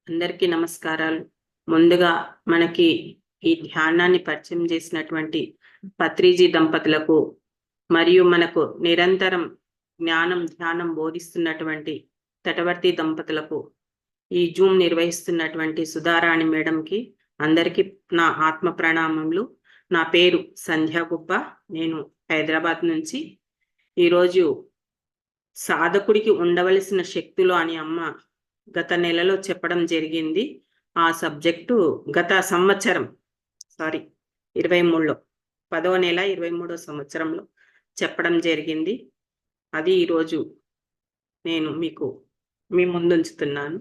అందరికీ నమస్కారాలు. ముందుగా మనకి ఈ ధ్యానాన్ని పరిచయం చేసినటువంటి పత్రిజీ దంపతులకు మరియు మనకు నిరంతరం ధ్యానం బోధిస్తున్నటువంటి తటవర్తి దంపతులకు ఈ జూమ్ నిర్వహిస్తున్నటువంటి సుధారాణి మేడంకి అందరికీ నా ఆత్మ ప్రణామములు. నా పేరు సంధ్యా గుబ్బ. నేను హైదరాబాద్ నుంచి. ఈరోజు సాధకుడికి ఉండవలసిన శక్తులు అని అమ్మ గత నెలలో చెప్పడం జరిగింది. ఆ సబ్జెక్టు గత సంవత్సరం 23లో 10వ నెల 23వ సంవత్సరంలో చెప్పడం జరిగింది. అది ఈరోజు నేను మీ ముందుంచుతున్నాను.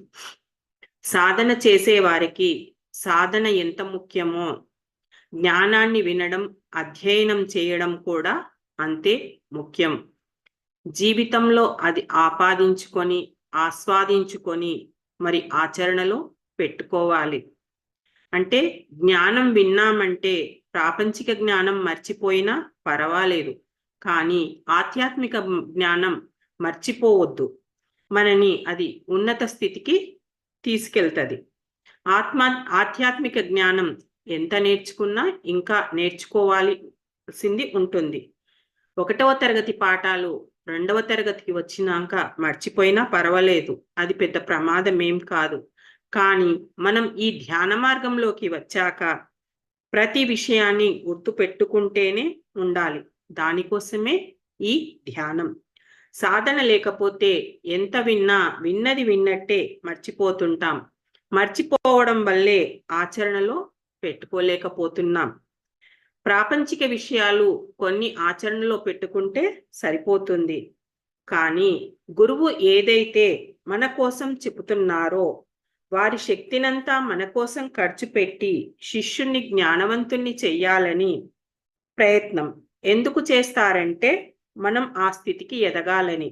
సాధన చేసే వారికి సాధన ఎంత ముఖ్యమో జ్ఞానాన్ని వినడం, అధ్యయనం చేయడం కూడా అంతే ముఖ్యం. జీవితంలో అది ఆస్వాదించుకొని మరి ఆచరణలో పెట్టుకోవాలి. అంటే జ్ఞానం విన్నామంటే ప్రాపంచిక జ్ఞానం మర్చిపోయినా పర్వాలేదు, కానీ ఆధ్యాత్మిక జ్ఞానం మర్చిపోవద్దు. మనని అది ఉన్నత స్థితికి తీసుకెళ్తుంది. ఆధ్యాత్మిక జ్ఞానం ఎంత నేర్చుకున్నా ఇంకా నేర్చుకోవాల్సింది ఉంటుంది. 1వ తరగతి పాఠాలు 2వ తరగతికి వచ్చినాక మర్చిపోయినా పర్వాలేదు, అది పెద్ద ప్రమాదం ఏం కాదు. కానీ మనం ఈ ధ్యాన మార్గంలోకి వచ్చాక ప్రతి విషయాన్ని గుర్తు పెట్టుకుంటేనే ఉండాలి. దానికోసమే ఈ ధ్యానం. సాధన లేకపోతే ఎంత విన్నది విన్నట్టే మర్చిపోతుంటాం. మర్చిపోవడం వల్లే ఆచరణలో పెట్టుకోలేకపోతున్నాం. ప్రాపంచిక విషయాలు కొన్ని ఆచరణలో పెట్టుకుంటే సరిపోతుంది. కానీ గురువు ఏదైతే మన కోసం చెబుతున్నారో వారి శక్తినంతా మన కోసం ఖర్చు పెట్టి శిష్యుణ్ణి జ్ఞానవంతుణ్ణి చెయ్యాలని ప్రయత్నం ఎందుకు చేస్తారంటే మనం ఆ స్థితికి ఎదగాలని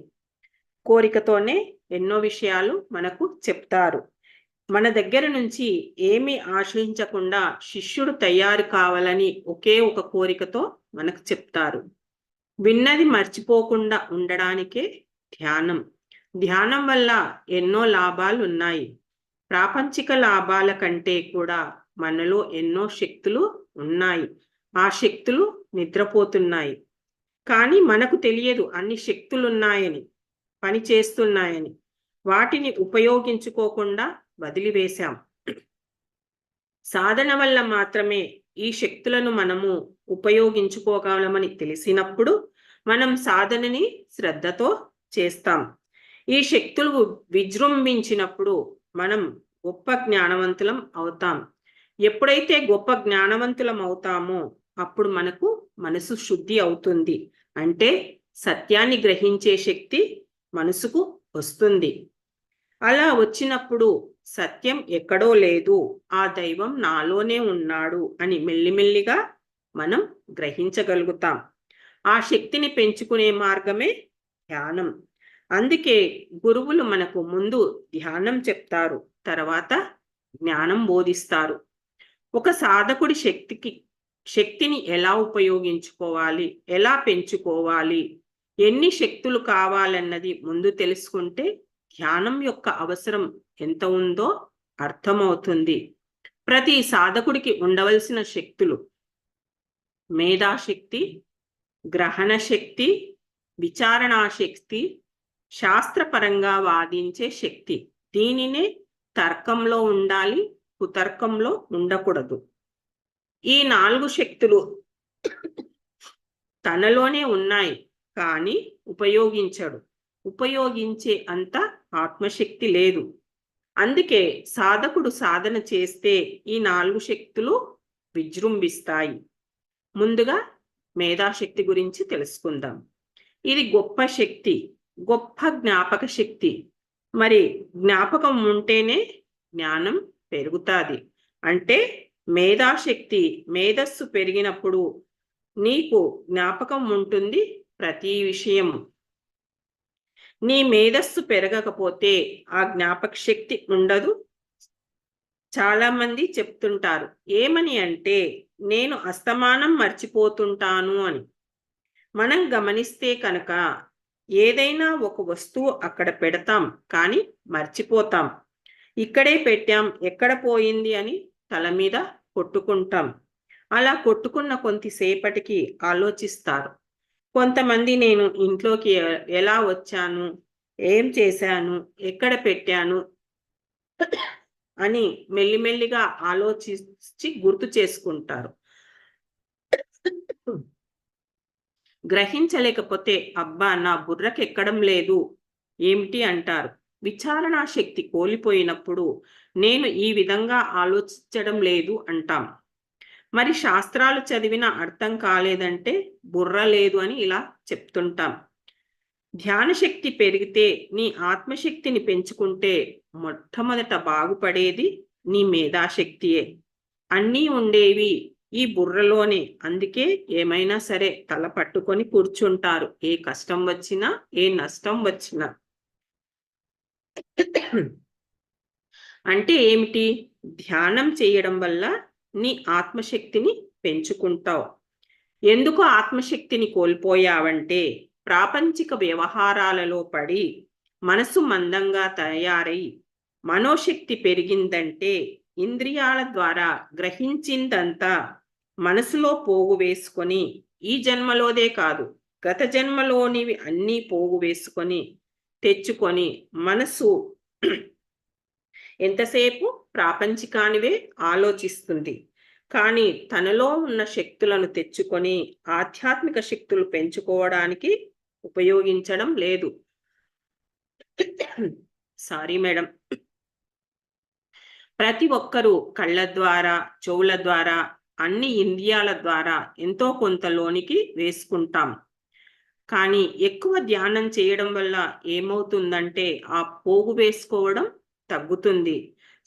కోరికతోనే ఎన్నో విషయాలు మనకు చెప్తారు. మన దగ్గర నుంచి ఏమీ ఆశించకుండా శిష్యుడు తయారు కావాలని ఒకే ఒక కోరికతో మనకు చెప్తారు. విన్నది మర్చిపోకుండా ఉండడానికే ధ్యానం. ధ్యానం వల్ల ఎన్నో లాభాలు ఉన్నాయి. ప్రాపంచిక లాభాల కంటే కూడా మనలో ఎన్నో శక్తులు ఉన్నాయి. ఆ శక్తులు నిద్రపోతున్నాయి. కానీ మనకు తెలియదు అన్ని శక్తులున్నాయని, పని చేస్తున్నాయని. వాటిని ఉపయోగించుకోకుండా వదిలివేశాం. సాధన వల్ల మాత్రమే ఈ శక్తులను మనము ఉపయోగించుకోగలమని తెలిసినప్పుడు మనం సాధనని శ్రద్ధతో చేస్తాం. ఈ శక్తులు విజృంభించినప్పుడు మనం గొప్ప జ్ఞానవంతులం అవుతాం. ఎప్పుడైతే గొప్ప జ్ఞానవంతులం అవుతామో అప్పుడు మనకు మనసు శుద్ధి అవుతుంది. అంటే సత్యాన్ని గ్రహించే శక్తి మనసుకు వస్తుంది. అలా వచ్చినప్పుడు సత్యం ఎక్కడో లేదు, ఆ దైవం నాలోనే ఉన్నాడు అని మెల్లిమెల్లిగా మనం గ్రహించగలుగుతాం. ఆ శక్తిని పెంచుకునే మార్గమే ధ్యానం. అందుకే గురువులు మనకు ముందు ధ్యానం చెప్తారు, తర్వాత జ్ఞానం బోధిస్తారు. ఒక సాధకుడి శక్తిని ఎలా ఉపయోగించుకోవాలి, ఎలా పెంచుకోవాలి, ఎన్ని శక్తులు కావాలన్నది ముందు తెలుసుకుంటే ధ్యానం యొక్క అవసరం ఎంత ఉందో అర్థమవుతుంది. ప్రతి సాధకుడికి ఉండవలసిన శక్తులు: మేధాశక్తి, గ్రహణ శక్తి, విచారణాశక్తి, శాస్త్రపరంగా వాదించే శక్తి. దీనినే తర్కంలో ఉండాలి, కుతర్కంలో ఉండకూడదు. ఈ 4 శక్తులు తనలోనే ఉన్నాయి, కానీ ఉపయోగించే అంత ఆత్మశక్తి లేదు. అందుకే సాధకుడు సాధన చేస్తే ఈ 4 శక్తులు విజృంభిస్తాయి. ముందుగా మేధాశక్తి గురించి తెలుసుకుందాం. ఇది గొప్ప శక్తి, గొప్ప జ్ఞాపక శక్తి. మరి జ్ఞాపకం ఉంటేనే జ్ఞానం పెరుగుతుంది. అంటే మేధాశక్తి, మేధస్సు పెరిగినప్పుడు నీకు జ్ఞాపకం ఉంటుంది ప్రతి విషయం. నీ మేధస్సు పెరగకపోతే ఆ జ్ఞాపక శక్తి ఉండదు. చాలా మంది చెప్తుంటారు ఏమని అంటే, నేను అస్తమానం మర్చిపోతుంటాను అని. మనం గమనిస్తే కనుక ఏదైనా ఒక వస్తువు అక్కడ పెడతాం, కానీ మర్చిపోతాం. ఇక్కడే పెట్టాం, ఎక్కడ పోయింది అని తల మీద కొట్టుకుంటాం. అలా కొట్టుకున్న కొంతసేపటికి ఆలోచిస్తారు. కొంతమంది నేను ఇంట్లోకి ఎలా వచ్చాను, ఏం చేశాను, ఎక్కడ పెట్టాను అని మెల్లిమెల్లిగా ఆలోచించి గుర్తు చేసుకుంటారు. గ్రహించలేకపోతే అబ్బా నా బుర్రకి ఎక్కడం లేదు ఏమిటి అంటారు. విచారణా శక్తి కోల్పోయినప్పుడు నేను ఈ విధంగా ఆలోచించడం లేదు అంటాం. మరి శాస్త్రాలు చదివిన అర్థం కాలేదంటే బుర్ర లేదు అని ఇలా చెప్తుంటాం. ధ్యాన శక్తి పెరిగితే నీ ఆత్మశక్తిని పెంచుకుంటే మొట్టమొదట బాగుపడేది నీ మేధాశక్తియే. అన్నీ ఉండేవి ఈ బుర్రలోనే. అందుకే ఏమైనా సరే తల పట్టుకొని కూర్చుంటారు, ఏ కష్టం వచ్చినా ఏ నష్టం వచ్చినా. అంటే ఏమిటి? ధ్యానం చేయడం వల్ల నీ ఆత్మశక్తిని పెంచుకుంటావు. ఎందుకు ఆత్మశక్తిని కోల్పోయావంటే ప్రాపంచిక వ్యవహారాలలో పడి మనసు మందంగా తయారై మనోశక్తి పెరిగిందంటే ఇంద్రియాల ద్వారా గ్రహించిందంతా మనసులో పోగు వేసుకొని ఈ జన్మలోదే కాదు గత జన్మలోనివి అన్నీ పోగు వేసుకొని తెచ్చుకొని మనసు ఎంతసేపు ప్రాపంచికానివే ఆలోచిస్తుంది. కానీ తనలో ఉన్న శక్తులను తెచ్చుకొని ఆధ్యాత్మిక శక్తులు పెంచుకోవడానికి ఉపయోగించడం లేదు. Sorry madam. ప్రతి ఒక్కరూ కళ్ళ ద్వారా, చెవుల ద్వారా, అన్ని ఇంద్రియాల ద్వారా ఎంతో కొంత లోనికి వేసుకుంటాం. కానీ ఎక్కువ ధ్యానం చేయడం వల్ల ఏమవుతుందంటే ఆ పోగు వేసుకోవడం తగ్గుతుంది.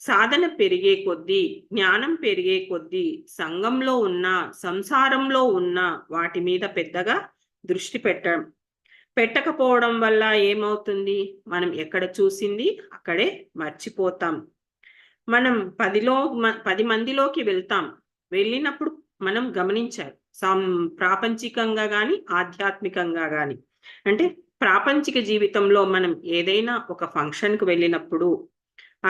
సాధన పెరిగే కొద్దీ, జ్ఞానం పెరిగే కొద్దీ సంఘంలో ఉన్న, సంసారంలో ఉన్న వాటి మీద పెద్దగా దృష్టి పెట్టకపోవడం వల్ల ఏమవుతుంది? మనం ఎక్కడ చూసింది అక్కడే మర్చిపోతాం. మనం 10 మందిలోకి వెళ్తాం. వెళ్ళినప్పుడు మనం గమనించాలి, ప్రాపంచికంగా కానీ ఆధ్యాత్మికంగా కానీ. అంటే ప్రాపంచిక జీవితంలో మనం ఏదైనా ఒక ఫంక్షన్కి వెళ్ళినప్పుడు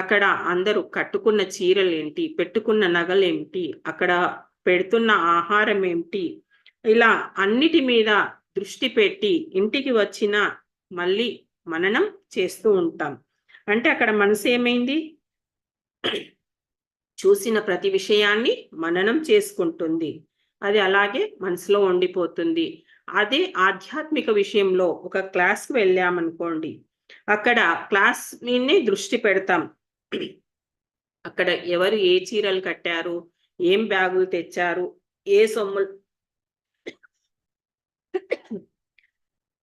అక్కడ అందరూ కట్టుకున్న చీరలు ఏంటి, పెట్టుకున్న నగలు ఏమిటి, అక్కడ పెడుతున్న ఆహారం ఏమిటి, ఇలా అన్నిటి మీద దృష్టి పెట్టి ఇంటికి వచ్చిన మళ్ళీ మననం చేస్తూ ఉంటాం. అంటే అక్కడ మనసు ఏమైంది? చూసిన ప్రతి విషయాన్ని మననం చేసుకుంటుంది. అది అలాగే మనసులో ఉండిపోతుంది. అదే ఆధ్యాత్మిక విషయంలో ఒక క్లాస్కి వెళ్ళామనుకోండి, అక్కడ క్లాస్ మీదనే దృష్టి పెడతాం. అక్కడ ఎవరు ఏ చీరలు కట్టారు, ఏం బ్యాగులు తెచ్చారు, ఏ సొమ్ములు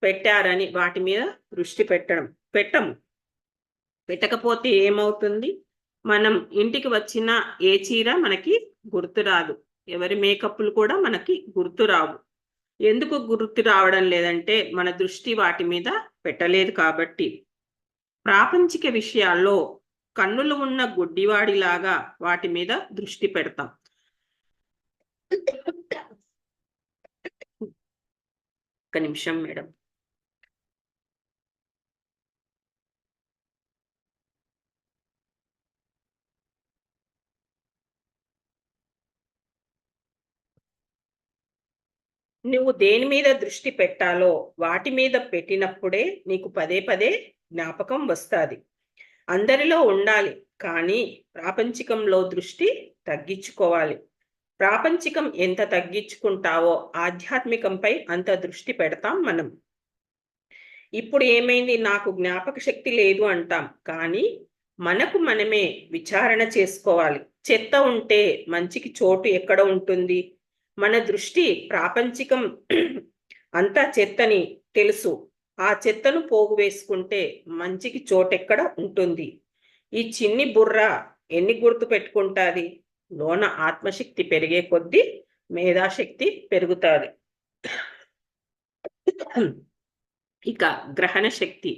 పెట్టారని వాటి మీద దృష్టి పెట్టకపోతే ఏమవుతుంది? మనం ఇంటికి వచ్చిన ఏ చీర మనకి గుర్తురాదు, ఎవరి మేకప్లు కూడా మనకి గుర్తురావు. ఎందుకు గుర్తు రావడం లేదంటే మన దృష్టి వాటి మీద పెట్టలేదు కాబట్టి. ప్రాపంచిక విషయాల్లో కన్నులు ఉన్న గుడ్డివాడిలాగా వాటి మీద దృష్టి పెడతాం. ఒక్క నిమిషం మేడం. నువ్వు దేని మీద దృష్టి పెట్టాలో వాటి మీద పెట్టినప్పుడే నీకు పదే పదే జ్ఞాపకం వస్తుంది. అందరిలో ఉండాలి, కానీ ప్రాపంచికంలో దృష్టి తగ్గించుకోవాలి. ప్రాపంచికం ఎంత తగ్గించుకుంటావో ఆధ్యాత్మికంపై అంత దృష్టి పెడతాం మనం. ఇప్పుడు ఏమైంది? నాకు జ్ఞాపక శక్తి లేదు అంటాం, కానీ మనకు మనమే విచారణ చేసుకోవాలి. చెత్త ఉంటే మంచికి చోటు ఎక్కడ ఉంటుంది? మన దృష్టి ప్రాపంచికం అంతా చెత్తని తెలుసు. ఆ చెత్తను పోగు వేసుకుంటే మంచికి చోటెక్కడ ఉంటుంది? ఈ చిన్ని బుర్ర ఎన్ని గుర్తు పెట్టుకుంటుంది? లోన ఆత్మశక్తి పెరిగే కొద్దీ మేధాశక్తి పెరుగుతుంది. ఇక గ్రహణ శక్తి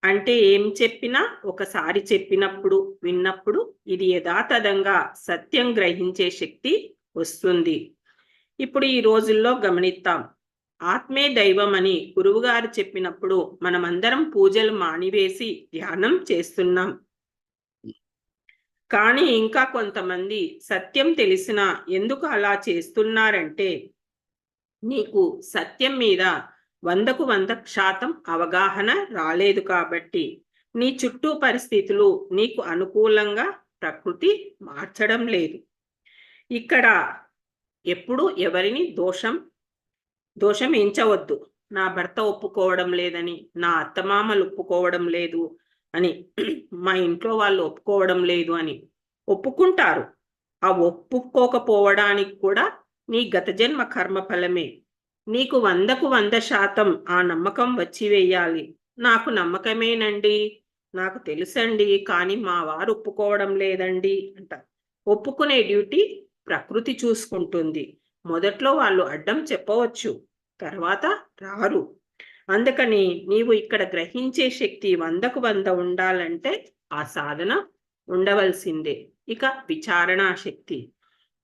అంటే ఏం చెప్పినా ఒకసారి చెప్పినప్పుడు విన్నప్పుడు ఇది యథాతథంగా సత్యం గ్రహించే శక్తి వస్తుంది. ఇప్పుడు ఈ రోజుల్లో గమనిద్దాం. ఆత్మే దైవం అని గురువుగారు చెప్పినప్పుడు మనమందరం పూజలు మానివేసి ధ్యానం చేస్తున్నాం. కానీ ఇంకా కొంతమంది సత్యం తెలిసినా ఎందుకు అలా చేస్తున్నారంటే నీకు సత్యం మీద 100% అవగాహన రాలేదు కాబట్టి. నీ చుట్టూ పరిస్థితులు నీకు అనుకూలంగా ప్రకృతి మార్చడం లేదు. ఇక్కడ ఎప్పుడు ఎవరిని దోషం ఎంచవద్దు. నా భర్త ఒప్పుకోవడం లేదని, నా అత్తమామలు ఒప్పుకోవడం లేదు అని, మా ఇంట్లో వాళ్ళు ఒప్పుకోవడం లేదు అని. ఒప్పుకుంటారు. ఆ ఒప్పుకోకపోవడానికి కూడా నీ గత జన్మ కర్మఫలమే. నీకు 100% ఆ నమ్మకం వచ్చి వేయాలి. నాకు నమ్మకమేనండి, నాకు తెలుసండి, కానీ మా వారు ఒప్పుకోవడం లేదండి అంట. ఒప్పుకునే డ్యూటీ ప్రకృతి చూసుకుంటుంది. మొదట్లో వాళ్ళు అడ్డం చెప్పవచ్చు, తర్వాత రారు. అందుకని నీవు ఇక్కడ గ్రహించే శక్తి 100కు 100 ఉండాలంటే ఆ సాధన ఉండవలసిందే. ఇక విచారణా శక్తి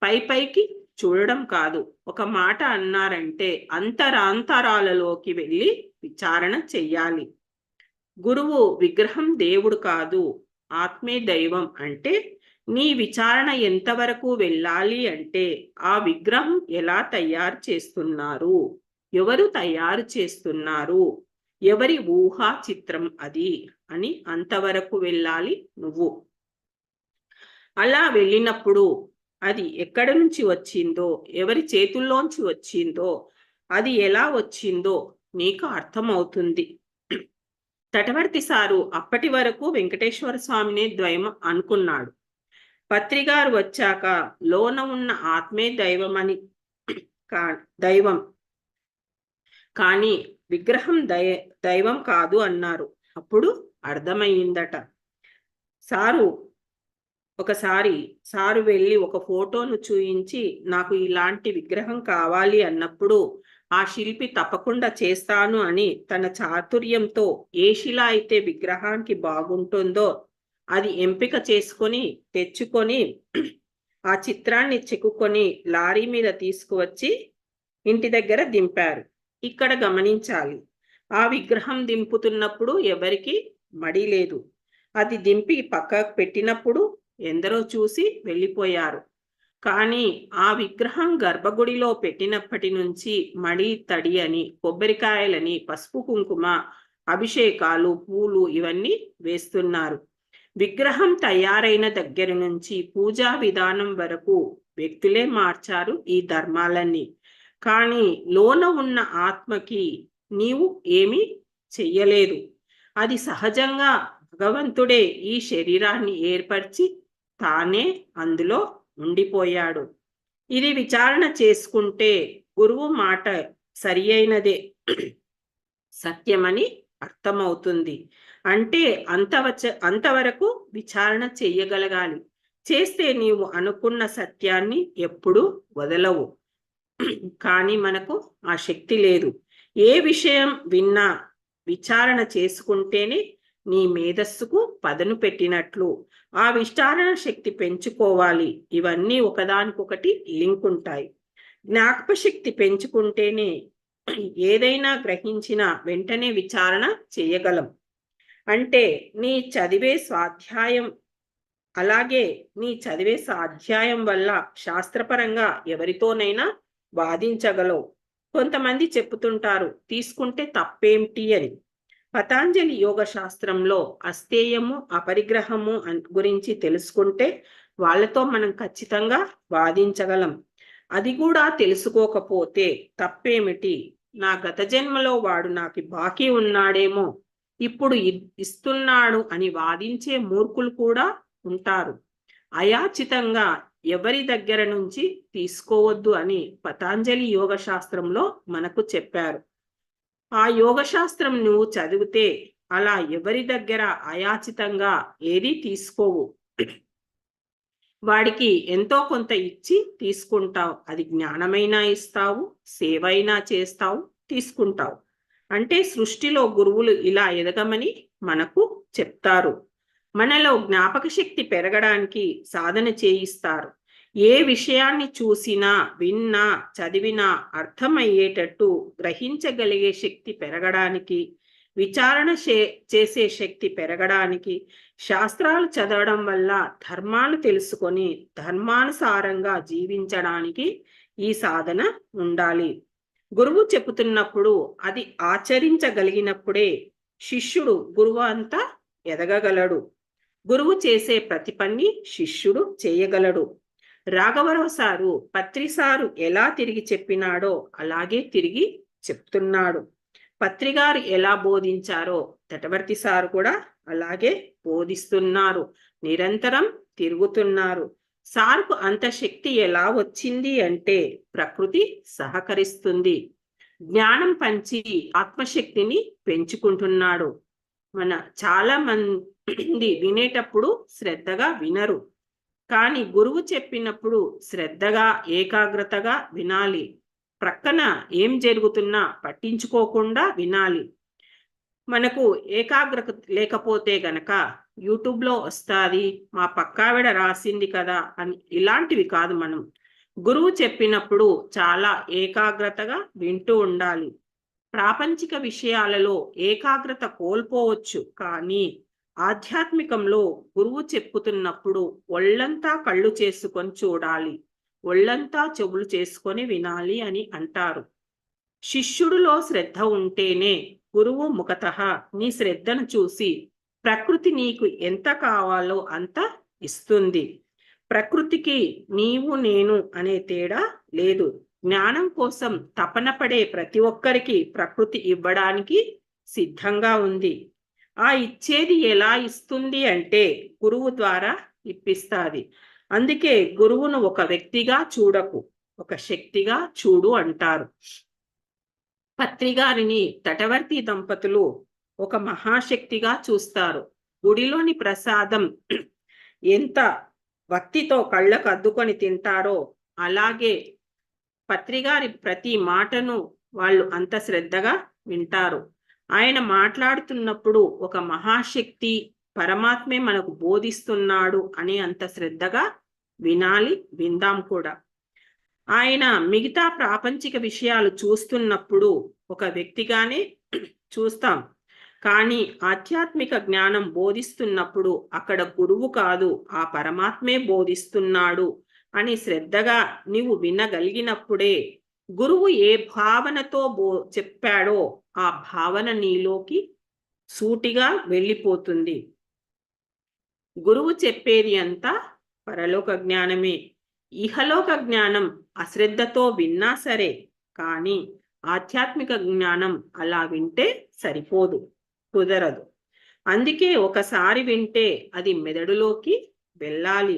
పైకి చూడడం కాదు. ఒక మాట అన్నారంటే అంతరాంతరాలలోకి వెళ్ళి విచారణ చెయ్యాలి. గురువు విగ్రహం దేవుడు కాదు, ఆత్మే దైవం అంటే నీ విచారణ ఎంతవరకు వెళ్ళాలి అంటే ఆ విగ్రహం ఎలా తయారు చేస్తున్నారు, ఎవరు తయారు చేస్తున్నారు, ఎవరి ఊహా చిత్రం అది అని అంతవరకు వెళ్ళాలి నువ్వు. అలా వెళ్ళినప్పుడు అది ఎక్కడి నుంచి వచ్చిందో, ఎవరి చేతుల్లోంచి వచ్చిందో, అది ఎలా వచ్చిందో నీకు అర్థమవుతుంది. తటవర్తి సారు అప్పటి వరకు వెంకటేశ్వర స్వామినే ద్వైవం అనుకున్నాడు. పత్రిగారు వచ్చాక లోన ఉన్న ఆత్మే దైవమని దైవం కానీ విగ్రహం దైవం కాదు అన్నారు. అప్పుడు అర్థమయ్యిందట. ఒకసారి సారు వెళ్ళి ఒక ఫోటోను చూయించి నాకు ఇలాంటి విగ్రహం కావాలి అన్నప్పుడు ఆ శిల్పి తప్పకుండా చేస్తాను అని తన చాతుర్యంతో ఏ శిల అయితే విగ్రహానికి బాగుంటుందో అది ఎంపిక చేసుకొని తెచ్చుకొని ఆ చిత్రాన్ని చెక్కుకొని లారీ మీద తీసుకువచ్చి ఇంటి దగ్గర దింపారు. ఇక్కడ గమనించాలి, ఆ విగ్రహం దింపుతున్నప్పుడు ఎవరికి మడి లేదు. అది దింపి పక్కకు పెట్టినప్పుడు ఎందరో చూసి వెళ్ళిపోయారు. కానీ ఆ విగ్రహం గర్భగుడిలో పెట్టినప్పటి నుంచి మడి తడి అని, కొబ్బరికాయలని, పసుపు కుంకుమ, అభిషేకాలు, పూలు ఇవన్నీ వేస్తున్నారు. విగ్రహం తయారైన దగ్గర నుంచి పూజా విధానం వరకు వ్యక్తులే మార్చారు ఈ ధర్మాలన్నీ. కానీ లోన ఉన్న ఆత్మకి నీవు ఏమీ చెయ్యలేదు. అది సహజంగా భగవంతుడే ఈ శరీరాన్ని ఏర్పరిచి తానే అందులో ఉండిపోయాడు. ఇది విచారణ చేసుకుంటే గురువు మాట సరి అయినదే, సత్యమని అర్థమవుతుంది. అంటే అంతవరకు విచారణ చెయ్యగలగాలి. చేస్తే నీవు అనుకున్న సత్యాన్ని ఎప్పుడు వదలవు. కానీ మనకు ఆ శక్తి లేదు. ఏ విషయం విన్నా విచారణ చేసుకుంటేనే నీ మేధస్సుకు పదను పెట్టినట్లు. ఆ విచారణ శక్తి పెంచుకోవాలి. ఇవన్నీ ఒకదానికొకటి లింక్ ఉంటాయి. జ్ఞాపక శక్తి పెంచుకుంటేనే ఏదైనా గ్రహించిన వెంటనే విచారణ చేయగలం. అంటే నీ చదివే స్వాధ్యాయం వల్ల శాస్త్రపరంగా ఎవరితోనైనా వాదించగలవు. కొంతమంది చెప్పుతుంటారు తీసుకుంటే తప్పేమిటి అని. పతాంజలి యోగ శాస్త్రంలో అస్థేయము, అపరిగ్రహము గురించి తెలుసుకుంటే వాళ్ళతో మనం ఖచ్చితంగా వాదించగలం. అది కూడా తెలుసుకోకపోతే తప్పేమిటి, నా గత జన్మలో వాడు నాకు బాకీ ఉన్నాడేమో, ఇప్పుడు ఇస్తున్నాడు అని వాదించే మూర్ఖులు కూడా ఉంటారు. అయాచితంగా ఎవరి దగ్గర నుంచి తీసుకోవద్దు అని పతాంజలి యోగ శాస్త్రంలో మనకు చెప్పారు. ఆ యోగ శాస్త్రం నువ్వు చదివితే అలా ఎవరి దగ్గర అయాచితంగా ఏది తీసుకోవు. వాడికి ఎంతో కొంత ఇచ్చి తీసుకుంటావు. అది జ్ఞానమైనా ఇస్తావు, సేవైనా చేస్తావు, తీసుకుంటావు. అంటే సృష్టిలో గురువులు ఇలా ఎదగమని మనకు చెప్తారు. మనలో జ్ఞాపక శక్తి పెరగడానికి సాధన చేయిస్తారు. ఏ విషయాన్ని చూసినా, విన్నా, చదివినా అర్థమయ్యేటట్టు గ్రహించగలిగే శక్తి పెరగడానికి, విచారణ చేసే శక్తి పెరగడానికి, శాస్త్రాలు చదవడం వల్ల ధర్మాలు తెలుసుకొని ధర్మానుసారంగా జీవించడానికి ఈ సాధన ఉండాలి. గురువు చెబుతున్నప్పుడు అది ఆచరించగలిగినప్పుడే శిష్యుడు గురువు అంతా ఎదగగలడు. గురువు చేసే ప్రతి పని శిష్యుడు చేయగలడు. రాఘవరావు సారు పత్రి సారు ఎలా తిరిగి చెప్పినాడో అలాగే తిరిగి చెప్తున్నాడు. పత్రిగారు ఎలా బోధించారో తటవర్తి సారు కూడా అలాగే బోధిస్తున్నారు. నిరంతరం తిరుగుతున్నారు. సార్కు అంత శక్తి ఎలా వచ్చింది అంటే ప్రకృతి సహకరిస్తుంది. జ్ఞానం పంచి ఆత్మశక్తిని పెంచుకుంటున్నాడు. చాలా మంది వినేటప్పుడు శ్రద్ధగా వినరు. కానీ గురువు చెప్పినప్పుడు శ్రద్ధగా ఏకాగ్రతగా వినాలి. ప్రక్కన ఏం జరుగుతున్నా పట్టించుకోకుండా వినాలి. మనకు ఏకాగ్రత లేకపోతే గనక యూట్యూబ్లో వస్తుంది, మా పక్కావిడ రాసింది కదా అని ఇలాంటివి కాదు. మనం గురువు చెప్పినప్పుడు చాలా ఏకాగ్రతగా వింటూ ఉండాలి. ప్రాపంచిక విషయాలలో ఏకాగ్రత కోల్పోవచ్చు, కానీ ఆధ్యాత్మికంలో గురువు చెప్పుతున్నప్పుడు ఒళ్ళంతా కళ్ళు చేసుకొని చూడాలి, ఒళ్ళంతా చెవులు చేసుకొని వినాలి అని అంటారు. శిష్యుడిలో శ్రద్ధ ఉంటేనే గురువు ముఖతః నీ శ్రద్ధను చూసి ప్రకృతి నీకు ఎంత కావాలో అంత ఇస్తుంది. ప్రకృతికి నీవు నేను అనే తేడా లేదు. జ్ఞానం కోసం తపన పడే ప్రతి ఒక్కరికి ప్రకృతి ఇవ్వడానికి సిద్ధంగా ఉంది. ఆ ఇచ్చేది ఎలా ఇస్తుంది అంటే గురువు ద్వారా ఇప్పిస్తుంది. అందుకే గురువును ఒక వ్యక్తిగా చూడకు, ఒక శక్తిగా చూడు అంటారు. పత్రిగారిని తటవర్తి దంపతులు ఒక మహాశక్తిగా చూస్తారు. గుడిలోని ప్రసాదం ఎంత భక్తితో కళ్ళకు అద్దుకొని తింటారో అలాగే పత్రిగారి ప్రతి మాటను వాళ్ళు అంత శ్రద్ధగా వింటారు. ఆయన మాట్లాడుతున్నప్పుడు ఒక మహాశక్తి పరమాత్మే మనకు బోధిస్తున్నాడు అని అంత శ్రద్ధగా వినాలి, విందాం కూడా. ఆయన మిగతా ప్రాపంచిక విషయాలు చూస్తున్నప్పుడు ఒక వ్యక్తిగానే చూస్తాం, కానీ ఆధ్యాత్మిక జ్ఞానం బోధిస్తున్నప్పుడు అక్కడ గురువు కాదు, ఆ పరమాత్మే బోధిస్తున్నాడు అని శ్రద్ధగా నీవు వినగలిగినప్పుడే గురువు ఏ భావనతో చెప్పాడో ఆ భావన నీలోకి సూటిగా వెళ్ళిపోతుంది. గురువు చెప్పేది అంతా పరలోక జ్ఞానమే. ఇహలోక జ్ఞానం అశ్రద్ధతో విన్నా సరే, కానీ ఆధ్యాత్మిక జ్ఞానం అలా వింటే సరిపోదు, కుదరదు. అందుకే ఒకసారి వింటే అది మెదడులోకి వెళ్ళాలి.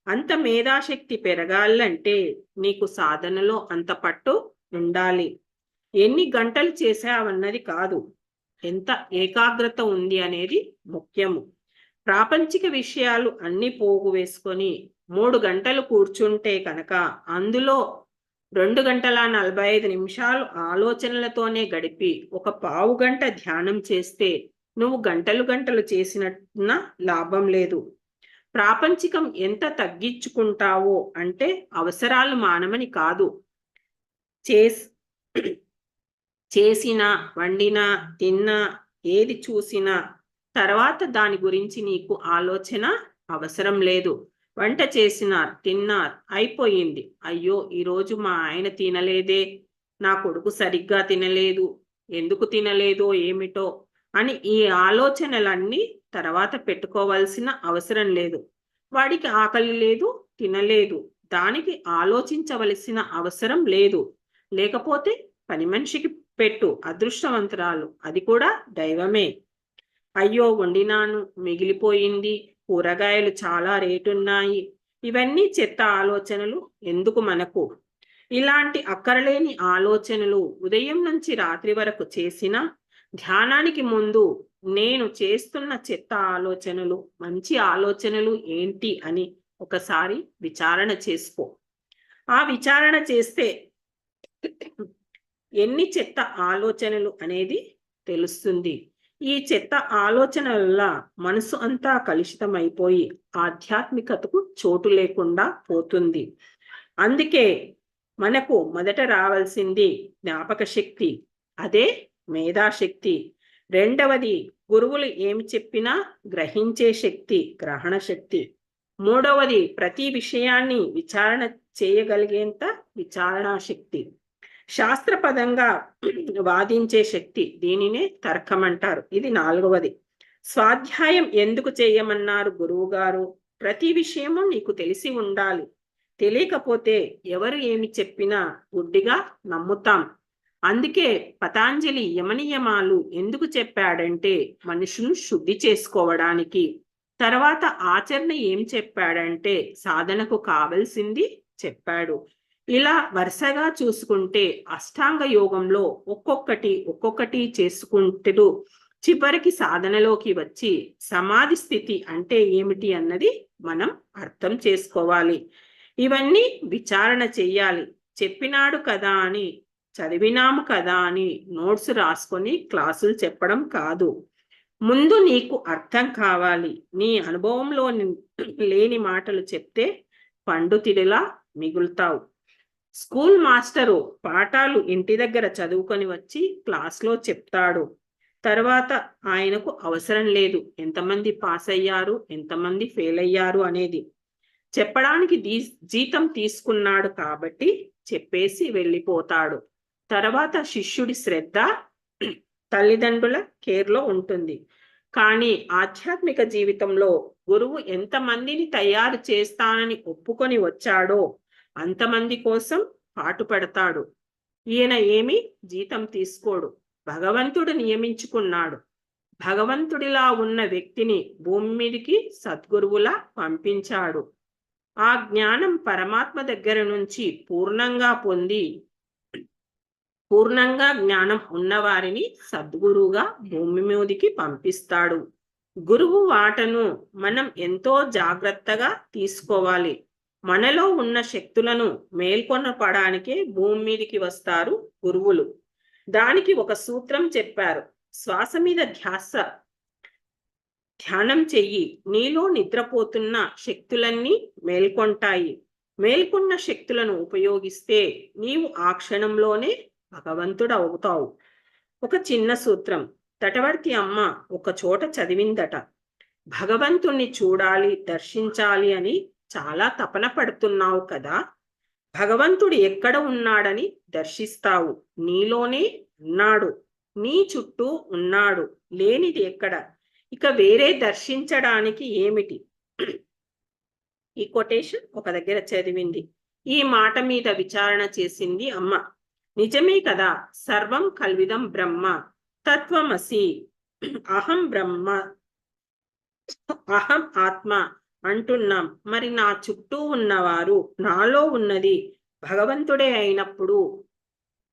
అంత మేధాశక్తి పెరగాలంటే నీకు సాధనలో అంత పట్టు ఉండాలి. ఎన్ని గంటలు చేసావన్నది కాదు, ఎంత ఏకాగ్రత ఉంది అనేది ముఖ్యము. ప్రాపంచిక విషయాలు అన్ని పోగు వేసుకొని 3 గంటలు కూర్చుంటే కనుక అందులో 2 గంటల 45 నిమిషాలు ఆలోచనలతోనే గడిపి ఒక పావు గంట ధ్యానం చేస్తే నువ్వు గంటలు గంటలు చేసినట్టున లాభం లేదు. ప్రాపంచికం ఎంత తగ్గించుకుంటావో అంటే అవసరాలు మానమని కాదు, చేసినా వండినా తిన్నా ఏది చూసినా తర్వాత దాని గురించి నీకు ఆలోచన అవసరం లేదు. వంట చేసినారు, తిన్నారు, అయిపోయింది. అయ్యో ఈరోజు మా ఆయన తినలేదే, నా కొడుకు సరిగ్గా తినలేదు, ఎందుకు తినలేదో ఏమిటో అని ఈ ఆలోచనలన్నీ తర్వాత పెట్టుకోవాల్సిన అవసరం లేదు. వాడికి ఆకలి లేదు, తినలేదు, దానికి ఆలోచించవలసిన అవసరం లేదు. లేకపోతే పని మనిషికి పెట్టు, అదృష్టవంతురాలు, అది కూడా దైవమే. అయ్యో వండినాను మిగిలిపోయింది, కూరగాయలు చాలా రేటున్నాయి, ఇవన్నీ చెత్త ఆలోచనలు ఎందుకు మనకు? ఇలాంటి అక్కరలేని ఆలోచనలు ఉదయం నుంచి రాత్రి వరకు చేసిన ధ్యానానికి ముందు నేను చేస్తున్న చెత్త ఆలోచనలు మంచి ఆలోచనలు ఏంటి అని ఒకసారి విచారణ చేసుకో. ఆ విచారణ చేస్తే ఎన్ని చెత్త ఆలోచనలు అనేది తెలుస్తుంది. ఈ చెత్త ఆలోచనల వల్ల మనసు అంతా కలుషితమైపోయి ఆధ్యాత్మికతకు చోటు లేకుండా పోతుంది. అందుకే మనకు మొదట రావాల్సింది జ్ఞాపక శక్తి, అదే మేధాశక్తి. రెండవది గురువులు ఏమి చెప్పినా గ్రహించే శక్తి, గ్రహణ శక్తి. మూడవది ప్రతి విషయాన్ని విచారణ చేయగలిగేంత విచారణా శక్తి. శాస్త్రపదంగా వాదించే శక్తి, దీనినే తర్కం అంటారు. ఇది నాలుగవది. స్వాధ్యాయం ఎందుకు చేయమన్నారు గురువు గారు? ప్రతి విషయము నీకు తెలిసి ఉండాలి. తెలియకపోతే ఎవరు ఏమి చెప్పినా గుడ్డిగా నమ్ముతాం. అందుకే పతాంజలి యమనియమాలు ఎందుకు చెప్పాడంటే మనుషులు శుద్ధి చేసుకోవడానికి. తర్వాత ఆచరణ ఏం చెప్పాడంటే సాధనకు కావలసింది చెప్పాడు. ఇలా వరుసగా చూసుకుంటే అష్టాంగ యోగంలో ఒక్కొక్కటి చేసుకుంటూ చివరికి సాధనలోకి వచ్చి సమాధి స్థితి అంటే ఏమిటి అన్నది మనం అర్థం చేసుకోవాలి. ఇవన్నీ విచారణ చెయ్యాలి. చెప్పినాడు కదా అని, చదివినాము కదా అని నోట్స్ రాసుకొని క్లాసులు చెప్పడం కాదు. ముందు నీకు అర్థం కావాలి. నీ అనుభవంలో లేని మాటలు చెప్తే పండితుడిలా మిగులుతావు. స్కూల్ మాస్టరు పాఠాలు ఇంటి దగ్గర చదువుకొని వచ్చి క్లాస్లో చెప్తాడు. తర్వాత ఆయనకు అవసరం లేదు ఎంతమంది పాస్ అయ్యారు, ఎంతమంది ఫెయిల్ అయ్యారు అనేది. చెప్పడానికి జీతం తీసుకున్నాడు కాబట్టి చెప్పేసి వెళ్ళిపోతాడు. తర్వాత శిష్యుడి శ్రద్ధ తల్లిదండ్రుల కేర్లో ఉంటుంది. కానీ ఆధ్యాత్మిక జీవితంలో గురువు ఎంతమందిని తయారు చేస్తానని ఒప్పుకొని వచ్చాడో అంతమంది కోసం పాటుపడతాడు. ఈయన ఏమీ జీతం తీసుకోడు, భగవంతుడు నియమించుకున్నాడు. భగవంతుడిలా ఉన్న వ్యక్తిని భూమి మీదికి సద్గురువులా పంపించాడు. ఆ జ్ఞానం పరమాత్మ దగ్గర నుంచి పూర్ణంగా జ్ఞానం ఉన్నవారిని సద్గురువుగా భూమి మీదికి పంపిస్తాడు. గురువు వాటను మనం ఎంతో జాగ్రత్తగా తీసుకోవాలి. మనలో ఉన్న శక్తులను మేల్కొనపడానికే భూమి మీదికి వస్తారు గురువులు. దానికి ఒక సూత్రం చెప్పారు. శ్వాస మీద ధ్యానం చెయ్యి. నీలో నిద్రపోతున్న శక్తులన్నీ మేల్కొంటాయి. మేల్కొన్న శక్తులను ఉపయోగిస్తే నీవు ఆ క్షణంలోనే భగవంతుడు అవుతావు. ఒక చిన్న సూత్రం. తటవర్తి అమ్మ ఒక చోట చదివిందట. భగవంతుణ్ణి చూడాలి, దర్శించాలి అని చాలా తపన పడుతున్నావు కదా. భగవంతుడు ఎక్కడ ఉన్నాడని దర్శిస్తావు. నీలోనే ఉన్నాడు, నీ చుట్టూ ఉన్నాడు. లేనిది ఎక్కడ? ఇక వేరే దర్శించడానికి ఏమిటి? ఈ కొటేషన్ ఒక దగ్గర చదివింది. ఈ మాట మీద విచారణ చేసింది అమ్మ. నిజమే కదా, సర్వం కల్విదం బ్రహ్మ, తత్వమసి, అహం బ్రహ్మ, అహం ఆత్మ అంటున్నాం. మరి నా చుట్టూ ఉన్నవారు, నాలో ఉన్నది భగవంతుడే అయినప్పుడు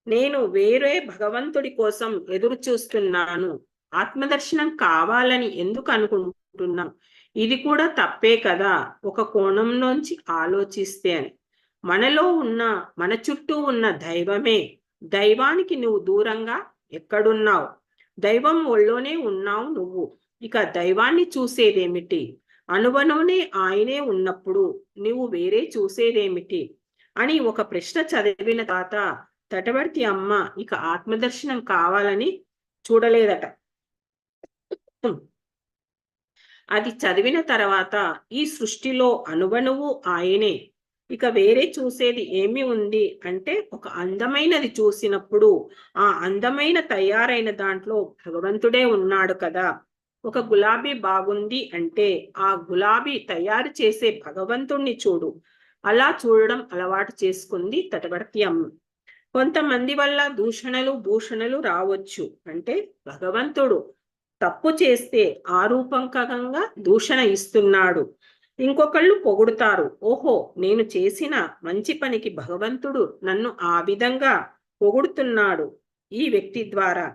నేను వేరే భగవంతుడి కోసం ఎదురు చూస్తున్నాను. ఆత్మదర్శనం కావాలని ఎందుకు అనుకుంటున్నాం? ఇది కూడా తప్పే కదా ఒక కోణం నుంచి ఆలోచిస్తే అని. మనలో ఉన్న, మన చుట్టూ ఉన్న దైవమే. దైవానికి నువ్వు దూరంగా ఎక్కడున్నావు? దైవం ఒళ్ళోనే ఉన్నావు నువ్వు. ఇక దైవాన్ని చూసేదేమిటి? అనువనునే ఆయనే ఉన్నప్పుడు నువ్వు వేరే చూసేదేమిటి అని ఒక ప్రశ్న చదివిన తర్వాత తటవర్తి అమ్మ ఇక ఆత్మదర్శనం కావాలని చూడలేదట. అది చదివిన తర్వాత ఈ సృష్టిలో అనువనువు ఆయనే, ఇక వేరే చూసేది ఏమి ఉంది అంటే ఒక అందమైనది చూసినప్పుడు ఆ అందమైన తయారైన దాంట్లో భగవంతుడే ఉన్నాడు కదా. ఒక గులాబీ బాగుంది అంటే ఆ గులాబీ తయారు చేసే భగవంతుణ్ణి చూడు. అలా చూడడం అలవాటు చేసుకుంది తటవర్తి అమ్మ. కొంతమంది వల్ల దూషణలు భూషణలు రావచ్చు. అంటే భగవంతుడు తప్పు చేస్తే ఆరూపకంగా దూషణ ఇస్తున్నాడు. ఇంకొకళ్ళు పొగుడుతారు. ఓహో, నేను చేసిన మంచి పనికి భగవంతుడు నన్ను ఆ విధంగా పొగుడుతున్నాడు ఈ వ్యక్తి ద్వారా.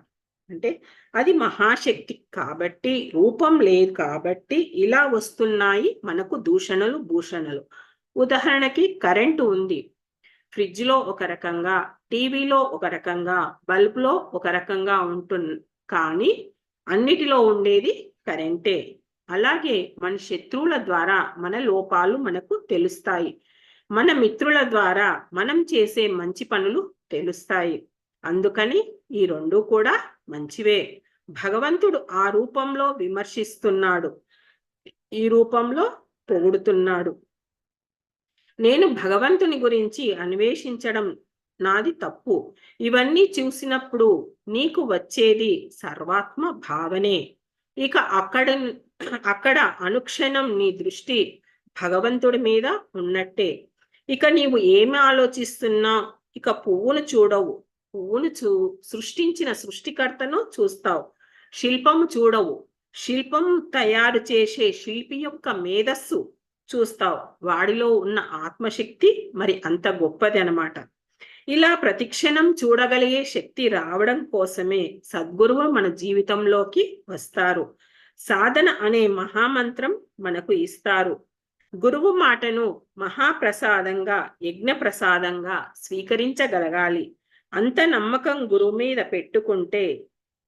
అంటే అది మహాశక్తి కాబట్టి, రూపం లేదు కాబట్టి ఇలా వస్తున్నాయి మనకు దూషణలు భూషణలు. ఉదాహరణకి కరెంటు ఉంది. ఫ్రిడ్జ్లో ఒక రకంగా, టీవీలో ఒక రకంగా, బల్బులో ఒక రకంగా ఉంటుంది. కానీ అన్నిటిలో ఉండేది కరెంటే. అలాగే మన శత్రువుల ద్వారా మన లోపాలు మనకు తెలుస్తాయి. మన మిత్రుల ద్వారా మనం చేసే మంచి పనులు తెలుస్తాయి. అందుకని ఈ రెండు కూడా మంచివే. భగవంతుడు ఆ రూపంలో విమర్శిస్తున్నాడు, ఈ రూపంలో పొగుడుతున్నాడు. నేను భగవంతుని గురించి అన్వేషించడం నాది తప్పు. ఇవన్నీ చూసినప్పుడు నీకు వచ్చేది సర్వాత్మ భావనే. ఇక అక్కడ అనుక్షణం నీ దృష్టి భగవంతుడి మీద ఉన్నట్టే. ఇక నీవు ఏమి ఆలోచిస్తున్నా ఇక పువ్వును చూడవు. పువ్వును సృష్టించిన సృష్టికర్తను చూస్తావు. శిల్పము చూడవు. శిల్పం తయారు చేసే శిల్పి యొక్క మేధస్సు చూస్తావు. వాడిలో ఉన్న ఆత్మశక్తి మరి అంత గొప్పది అన్నమాట. ఇలా ప్రతిక్షణం చూడగలిగే శక్తి రావడం కోసమే సద్గురువు మన జీవితంలోకి వస్తారు. సాధన అనే మహామంత్రం మనకు ఇస్తారు. గురువు మాటను మహాప్రసాదంగా, యజ్ఞ ప్రసాదంగా స్వీకరించగలగాలి. అంత నమ్మకం గురువు మీద పెట్టుకుంటే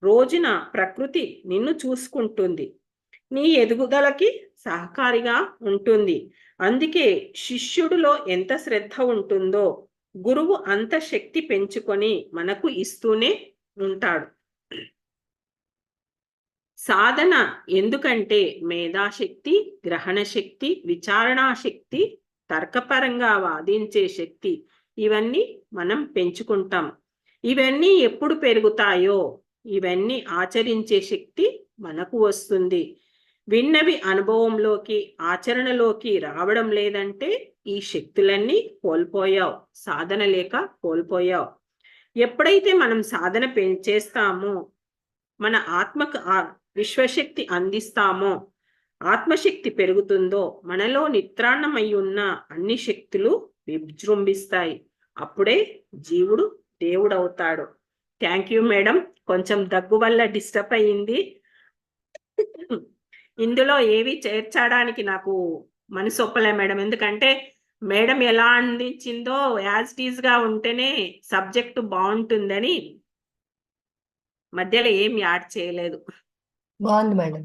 రోజున ప్రకృతి నిన్ను చూసుకుంటుంది, నీ ఎదుగుదలకి సహకారిగా ఉంటుంది. అందుకే శిష్యుడిలో ఎంత శ్రద్ధ ఉంటుందో గురువు అంత శక్తి పెంచుకొని మనకు ఇస్తూనే ఉంటాడు. సాధన ఎందుకంటే మేధాశక్తి, గ్రహణ శక్తి, విచారణా శక్తి, తర్కపరంగా వాదించే శక్తి, ఇవన్నీ మనం పెంచుకుంటాం. ఇవన్నీ ఎప్పుడు పెరుగుతాయో ఇవన్నీ ఆచరించే శక్తి మనకు వస్తుంది. విన్నవి అనుభవంలోకి, ఆచరణలోకి రావడం లేదంటే ఈ శక్తులన్నీ కోల్పోయావు, సాధన లేక కోల్పోయావు. ఎప్పుడైతే మనం సాధన చేస్తామో, మన ఆత్మకు విశ్వశక్తి అందిస్తామో, ఆత్మశక్తి పెరుగుతుందో, మనలో నిత్రాన్నమై ఉన్న అన్ని శక్తులు విజృంభిస్తాయి. అప్పుడే జీవుడు దేవుడవుతాడు. Thank you madam. కొంచెం దగ్గు వల్ల డిస్టర్బ్ అయ్యింది. ఇందులో ఏవి చేర్చడానికి నాకు మనసు ఒప్పలే మేడం. ఎందుకంటే మేడం ఎలా అందించిందో యాజ్ ఇట్ ఈజ్ గా ఉంటేనే సబ్జెక్టు బాగుంటుందని మధ్యలో ఏం యాడ్ చేయలేదు. బాగుంది మేడం.